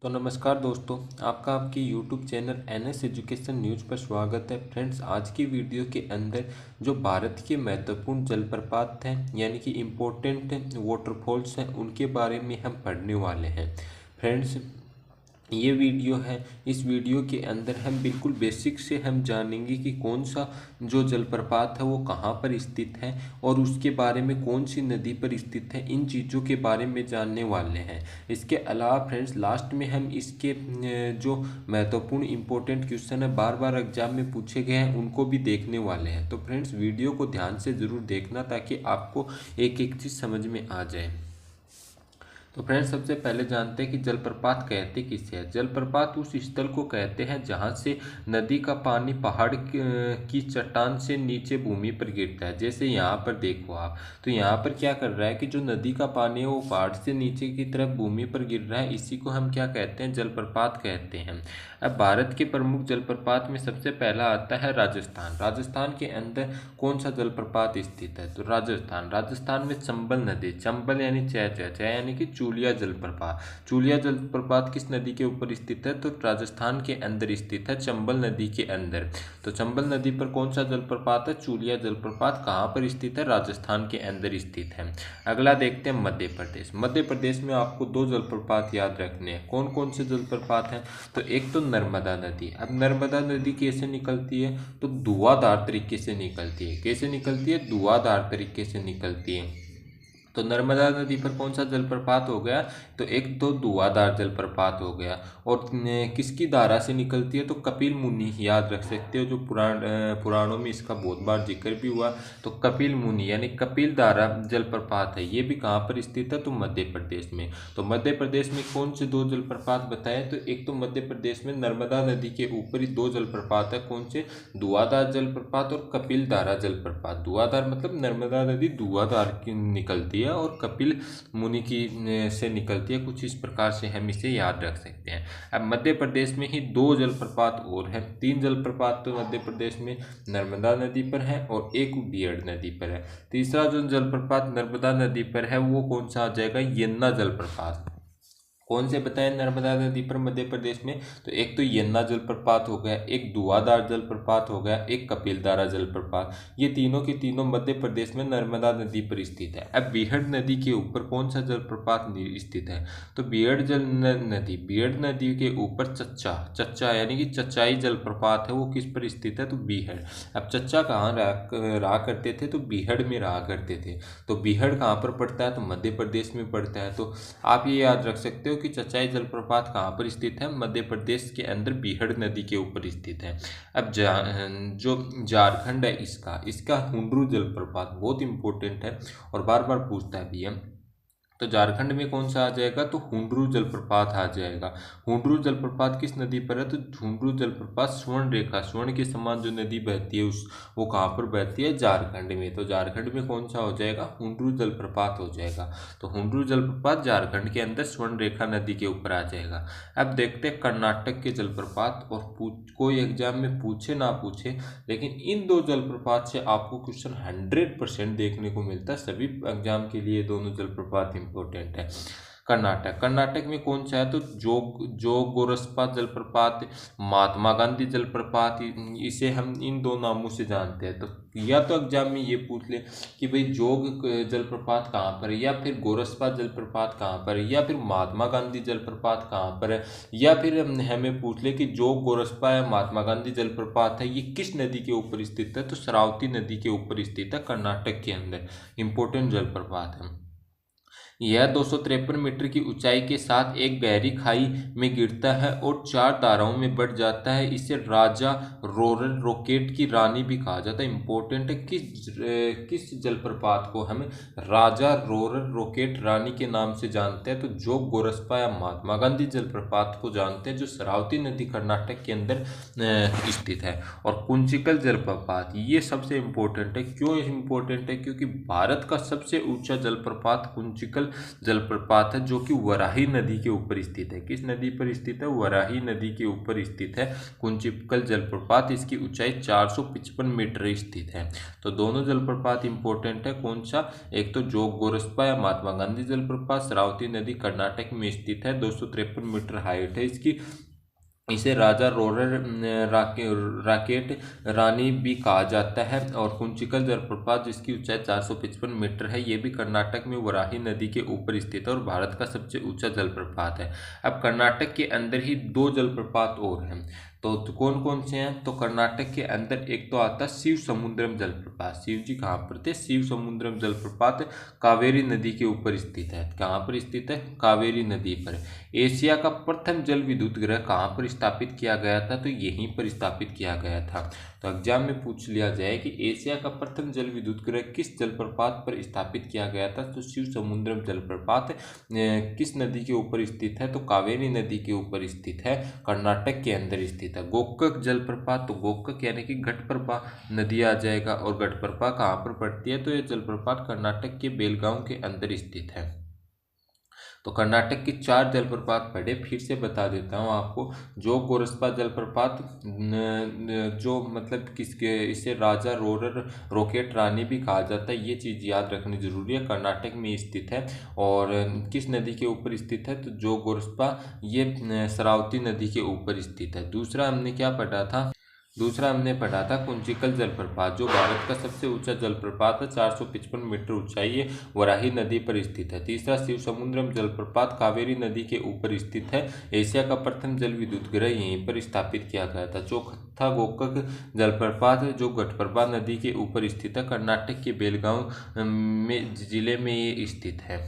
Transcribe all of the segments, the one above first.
तो नमस्कार दोस्तों, आपका आपके YouTube channel NS education news पर स्वागत है। फ्रेंड्स, आज की वीडियो के अंदर जो भारत के महत्वपूर्ण जलप्रपात हैं यानी कि इम्पोर्टेंट वाटरफॉल्स हैं, उनके बारे में हम पढ़ने वाले हैं। फ्रेंड्स, ये वीडियो है। इस वीडियो के अंदर हम बिल्कुल बेसिक से हम जानेंगे कि कौन सा जो जलप्रपात है वो कहाँ पर स्थित है और उसके बारे में कौन सी नदी पर स्थित है। इन चीज़ों के बारे में जानने वाले हैं। इसके अलावा फ्रेंड्स, लास्ट में हम इसके जो महत्वपूर्ण इंपॉर्टेंट क्वेश्चन है बार बार एग्जाम में पूछे गए हैं उनको भी देखने वाले हैं। तो फ्रेंड्स, वीडियो को ध्यान से ज़रूर देखना ताकि आपको एक एक चीज़ समझ में आ जाए। तो फ्रेंड्स, सबसे पहले जानते हैं कि जलप्रपात कहते किसे हैं। जलप्रपात उस स्थल को कहते हैं जहां से नदी का पानी पहाड़ की चट्टान से नीचे भूमि पर गिरता है। जैसे यहाँ पर देखो आप, तो यहाँ पर क्या कर रहा है कि जो नदी का पानी है वो पहाड़ से नीचे की तरफ भूमि पर गिर रहा है। इसी को हम क्या कहते हैं, जलप्रपात कहते हैं। अब भारत के प्रमुख जलप्रपात में सबसे पहला आता है राजस्थान। राजस्थान के अंदर कौन सा जलप्रपात स्थित है, तो राजस्थान में चंबल नदी, चंबल यानी चय यानी कि चूलिया जलप्रपात। चूलिया जलप्रपात किस नदी के ऊपर स्थित है, तो राजस्थान के अंदर स्थित है, चंबल नदी के अंदर। तो चंबल नदी पर कौन सा जलप्रपात है, चूलिया जलप्रपात कहाँ पर स्थित है, राजस्थान के अंदर स्थित है। अगला देखते हैं मध्य प्रदेश। मध्य प्रदेश में आपको दो जलप्रपात याद रखने हैं। कौन कौन से जलप्रपात हैं, तो एक तो नर्मदा नदी। अब नर्मदा नदी कैसे निकलती है, तो धुआंधार तरीके से निकलती है। कैसे निकलती है, धुआंधार तरीके से निकलती है। तो नर्मदा नदी पर कौन सा जलप्रपात हो गया, तो एक तो धुआंधार जलप्रपात हो गया। और किसकी धारा से निकलती है, तो कपिल मुनि, याद रख सकते हो, जो पुराणों में इसका बहुत बार जिक्र भी हुआ। तो कपिल मुनि यानी कपिल धारा जलप्रपात है। ये भी कहाँ पर स्थित है, तो मध्य प्रदेश में। तो मध्य प्रदेश में कौन से दो जलप्रपात बताए, तो एक तो मध्य प्रदेश में नर्मदा नदी के ऊपर ही दो जलप्रपात है। कौन से, धुआंधार जलप्रपात और कपिल धारा जलप्रपात। धुआंधार मतलब नर्मदा नदी धुआंधार की निकलती है और कपिल मुनि की से निकलती है। कुछ इस प्रकार से हम इसे याद रख सकते हैं। अब मध्य प्रदेश में ही दो जलप्रपात और हैं। तीन जलप्रपात तो मध्य प्रदेश में नर्मदा नदी पर है और एक बियड नदी पर है। तीसरा जो जलप्रपात नर्मदा नदी पर है वो कौन सा आ जाएगा, यन्ना जलप्रपात। कौन से बताए नर्मदा नदी पर मध्य प्रदेश में, तो एक तो यन्ना जलप्रपात हो गया, एक धुआंधार जलप्रपात हो गया, एक कपिलधारा जलप्रपात। ये तीनों के तीनों मध्य प्रदेश में नर्मदा नदी पर स्थित है। अब बियड नदी के ऊपर कौन सा जलप्रपात स्थित है, तो बियड बियड नदी के ऊपर चच्चा यानी कि चचाई जलप्रपात है। वो किस पर स्थित है, तो बियड। अब चच्चा कहाँ रहा करते थे, तो बियड में रहा करते थे। तो बियड कहाँ पर पड़ता है, तो मध्य प्रदेश में पड़ता है। तो आप ये याद रख सकते हो कि चचाई जलप्रपात कहाँ पर स्थित है, मध्य प्रदेश के अंदर बियड नदी के ऊपर स्थित है। अब जो झारखंड है इसका हुंड्रू जलप्रपात बहुत इंपॉर्टेंट है और बार बार पूछता है भी है। तो झारखंड में कौन सा आ जाएगा, तो हुंड्रू जलप्रपात आ जाएगा। हुंड्रू जलप्रपात किस नदी पर है, तो हुंड्रू जलप्रपात स्वर्ण के समान जो नदी बहती है वो कहाँ पर बहती है, झारखंड में। तो झारखंड में कौन सा हो जाएगा, हुंड्रू जलप्रपात हो जाएगा। तो हुंड्रू जलप्रपात झारखंड के अंदर स्वर्ण रेखा नदी के ऊपर आ जाएगा। अब देखते हैं कर्नाटक के जलप्रपात। और कोई एग्जाम में पूछे ना पूछे, लेकिन इन दो जलप्रपात से आपको क्वेश्चन 100% देखने को मिलता है। सभी एग्जाम के लिए दोनों जलप्रपात इंपॉर्टेंट है। कर्नाटक में कौन सा है, तो जोगोरस्पा जलप्रपात, महात्मा गांधी जलप्रपात। इसे हम इन दो नामों से जानते हैं। तो या तो एग्जाम में ये पूछ ले कि भाई जोग जलप्रपात कहाँ पर है, या फिर गोरस्पा जलप्रपात कहाँ पर है, या फिर महात्मा गांधी जलप्रपात कहाँ पर है, या फिर हमें पूछ ले कि जोग गोरस्पा या महात्मा गांधी जलप्रपात है ये किस नदी के ऊपर स्थित है, तो शरावती नदी के ऊपर स्थित है कर्नाटक के अंदर। इंपॉर्टेंट जलप्रपात है। यह 253 मीटर की ऊंचाई के साथ एक गहरी खाई में गिरता है और चार धाराओं में बढ़ जाता है। इसे राजा रोरर रॉकेट की रानी भी कहा जाता है। इंपॉर्टेंट है, किस जलप्रपात को हम राजा रोरर रॉकेट रानी के नाम से जानते हैं, तो जोग गोरस्पा या महात्मा गांधी जलप्रपात को जानते हैं, जो शरावती नदी कर्नाटक के अंदर स्थित है। और कुंचिकल जलप्रपात ये सबसे इम्पोर्टेंट है। क्यों इम्पोर्टेंट है, क्योंकि भारत का सबसे ऊंचा जलप्रपात कुंचिकल जलप्रपात है जो कि वराही नदी के ऊपर स्थित है। किस नदी पर स्थित है? वराही नदी के ऊपर स्थित है कुंचिकल जलप्रपात। इसकी ऊंचाई 455 मीटर स्थित है। तो दोनों जलप्रपात इंपॉर्टेंट है। कौन सा? एक तो जोग गोरस्पा या महात्मा गांधी जलप्रपात, शरावती नदी कर्नाटक में स्थित है, 253 मीटर हाइट है इसकी। इसे राजा रोरर राकेट रानी भी कहा जाता है। और कुंचिकल जलप्रपात जिसकी ऊंचाई 455 मीटर है, ये भी कर्नाटक में वराही नदी के ऊपर स्थित है और भारत का सबसे ऊंचा जलप्रपात है। अब कर्नाटक के अंदर ही दो जलप्रपात और हैं, तो कौन कौन से हैं? तो कर्नाटक के अंदर एक तो आता है शिव समुद्रम जलप्रपात। शिव जी कहाँ पर थे? शिव समुद्रम जलप्रपात कावेरी नदी के ऊपर स्थित है। कहाँ पर स्थित है? कावेरी नदी पर। एशिया का प्रथम जल विद्युत गृह कहाँ पर स्थापित किया गया था? तो यहीं पर स्थापित किया गया था। तो एग्जाम में पूछ लिया जाए कि एशिया का प्रथम जल विद्युत गृह किस जलप्रपात पर स्थापित किया गया था, तो शिव समुद्रम जलप्रपात किस नदी के ऊपर स्थित है? तो कावेरी नदी के ऊपर स्थित है, कर्नाटक के अंदर स्थित है। गोकक जलप्रपात, तो गोकक यानी कि घटप्रभा नदी आ जाएगा। और घटप्रभा कहाँ पर पड़ती है? तो यह जलप्रपात कर्नाटक के बेलगांव के अंदर स्थित है। तो कर्नाटक की 4 जलप्रपात पढ़े, फिर से बता देता हूँ आपको। जोग गोरस्पा जलप्रपात जो मतलब किसके, इसे राजा रोरर रॉकेट रानी भी कहा जाता है, ये चीज़ याद रखनी जरूरी है। कर्नाटक में स्थित है और किस नदी के ऊपर स्थित है? तो जोग गोरस्पा ये शरावती नदी के ऊपर स्थित है। दूसरा हमने क्या पढ़ा था? दूसरा हमने पढ़ा था कुंचिकल जलप्रपात, जो भारत का सबसे ऊंचा जलप्रपात है, 455 मीटर ऊंचाई है, वराही नदी पर स्थित है। तीसरा शिव समुद्रम जलप्रपात कावेरी नदी के ऊपर स्थित है। एशिया का प्रथम जल विद्युत गृह यहीं पर स्थापित किया गया था। चौथा गोकक जलप्रपात जो घटप्रभा नदी के ऊपर स्थित है, कर्नाटक के बेलगांव में जिले में ये स्थित है।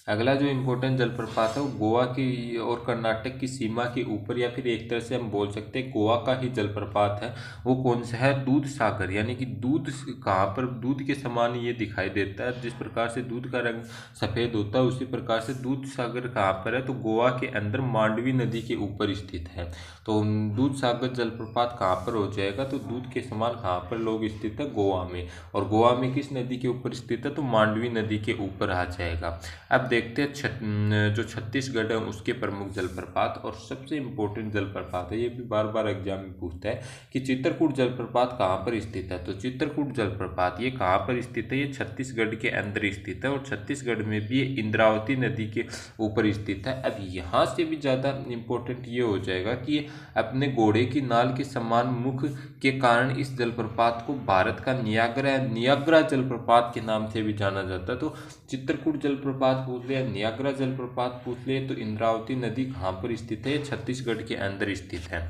अगला जो इम्पोर्टेंट जलप्रपात है वो गोवा की और कर्नाटक की सीमा के ऊपर, या फिर एक तरह से हम बोल सकते हैं गोवा का ही जलप्रपात है। वो कौन सा है? दूध सागर, यानी कि दूध कहाँ पर? दूध के समान ये दिखाई देता है। जिस प्रकार से दूध का रंग सफ़ेद होता है उसी प्रकार से दूध सागर कहाँ पर है? तो गोवा के अंदर मांडवी नदी के ऊपर स्थित है। तो दूध सागर जलप्रपात कहाँ पर हो जाएगा? तो दूध के समान कहाँ पर लोग स्थित है? गोवा में। और गोवा में किस नदी के ऊपर स्थित है? तो मांडवी नदी के ऊपर आ जाएगा। अब देखते हैं जो छत्तीसगढ़ है उसके प्रमुख जलप्रपात, और सबसे इम्पोर्टेंट जलप्रपात है, ये भी बार बार एग्जाम में पूछता है कि चित्रकूट जलप्रपात कहाँ पर स्थित है। तो चित्रकूट जलप्रपात ये कहाँ पर स्थित है? ये छत्तीसगढ़ के अंदर स्थित है और छत्तीसगढ़ में भी ये इंद्रावती नदी के ऊपर स्थित है। अब यहाँ से भी ज़्यादा इम्पोर्टेंट ये हो जाएगा कि अपने घोड़े की नाल के समान मुख के कारण इस जलप्रपात को भारत का नियाग्रा जलप्रपात के नाम से भी जाना जाता है। तो चित्रकूट जलप्रपात पूछ लिया, नियाग्रा जलप्रपात पूछ लिया, तो इंद्रावती नदी कहाँ पर स्थित है? छत्तीसगढ़ के अंदर स्थित है।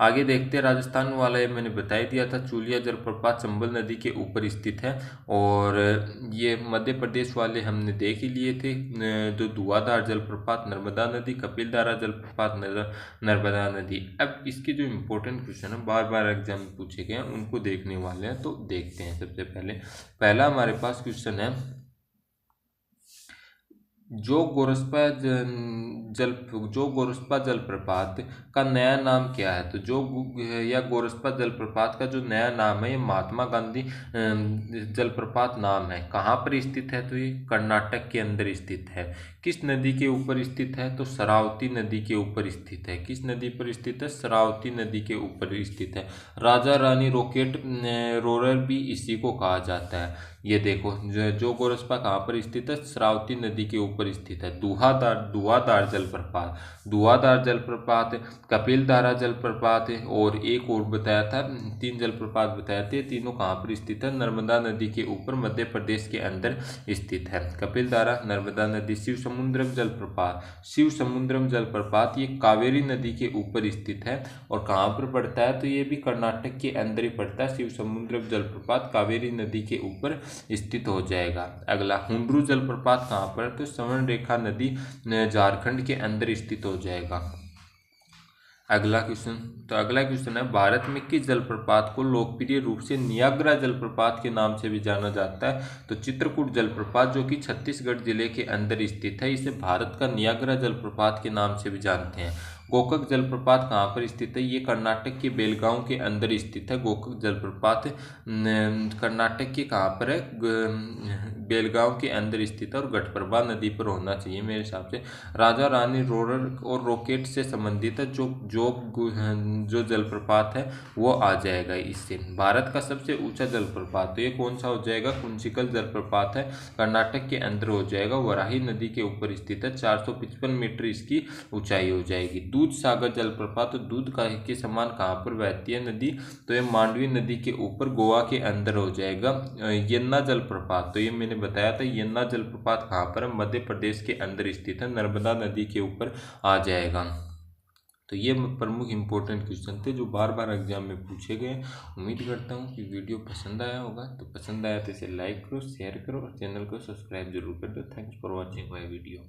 आगे देखते हैं राजस्थान वाला, ये मैंने बता ही दिया था। चूलिया जलप्रपात चंबल नदी के ऊपर स्थित है। और ये मध्य प्रदेश वाले हमने देख ही लिए थे। जो धुआंधार जलप्रपात नर्मदा नदी, कपिलधारा जलप्रपात नर्मदा नदी। अब इसके जो इम्पोर्टेंट क्वेश्चन है बार बार एग्जाम में पूछे गए हैं उनको देखने वाले हैं, तो देखते हैं। सबसे पहला हमारे पास क्वेश्चन है, जो गोरस्पा जलप्रपात का नया नाम क्या है? तो गोरस्पा जलप्रपात का जो नया नाम है ये महात्मा गांधी जलप्रपात नाम है। कहाँ पर स्थित है? तो ये कर्नाटक के अंदर स्थित है। किस नदी के ऊपर स्थित है? तो शरावती नदी के ऊपर स्थित है। किस नदी पर स्थित है? शरावती नदी के ऊपर स्थित है। राजा रानी रॉकेट रोरर भी इसी को कहा जाता है। ये देखो जो गोरस्पा कहाँ पर स्थित है? शरावती नदी के ऊपर स्थित है। धुआंधार जलप्रपात, कपिलधारा जलप्रपात और एक और बताया था, 3 जलप्रपात बताए थे। तीनों कहाँ पर स्थित है? नर्मदा नदी के ऊपर मध्य प्रदेश के अंदर स्थित है। कपिलधारा, नर्मदा नदी। शिव समुद्रम जलप्रपात ये कावेरी नदी के ऊपर स्थित है। और कहाँ पर पड़ता है? तो ये भी कर्नाटक के अंदर ही पड़ता है। शिव समुद्रम जलप्रपात कावेरी नदी के ऊपर स्थित हो जाएगा। अगला हुंड्रू जलप्रपात कहाँ पर? तो स्वर्ण रेखा नदी झारखंड के अंदर स्थित हो जाएगा। अगला क्वेश्चन है, भारत में किस जलप्रपात को लोकप्रिय रूप से नियाग्रा जलप्रपात के नाम से भी जाना जाता है? तो चित्रकूट जलप्रपात जो कि छत्तीसगढ़ जिले के अंदर स्थित है, इसे भारत का नियाग्रा जलप्रपात के नाम से भी जानते हैं। गोकक जलप्रपात कहाँ पर स्थित है? ये कर्नाटक के बेलगांव के अंदर स्थित है। गोकक जलप्रपात कर्नाटक के कहाँ पर है? बेलगांव के अंदर स्थित है और घटप्रभा नदी पर होना चाहिए मेरे हिसाब से। राजा रानी रोलर और रॉकेट से संबंधित है। जो जलप्रपात है वो आ जाएगा इससे। भारत का सबसे ऊंचा जलप्रपात, तो ये कौन सा हो जाएगा? कुंचिकल जलप्रपात है, कर्नाटक के अंदर हो जाएगा, वराही नदी के ऊपर स्थित है। 455 मीटर इसकी ऊंचाई हो जाएगी। दूध सागर जलप्रपात, तो दूध का के समान कहाँ पर बहती है नदी? तो ये मांडवी नदी के ऊपर गोवा के अंदर हो जाएगा। यन्ना जलप्रपात, तो ये मैंने बताया था, यन्ना जलप्रपात कहाँ पर है? मध्य प्रदेश के अंदर स्थित है, नर्मदा नदी के ऊपर आ जाएगा। तो ये प्रमुख इंपॉर्टेंट क्वेश्चन थे जो बार बार एग्जाम में पूछे गए। उम्मीद करता हूँ कि वीडियो पसंद आया होगा। तो पसंद आया तो इसे लाइक करो, शेयर करो और चैनल को सब्सक्राइब जरूर कर दो। Thanks for watching my video.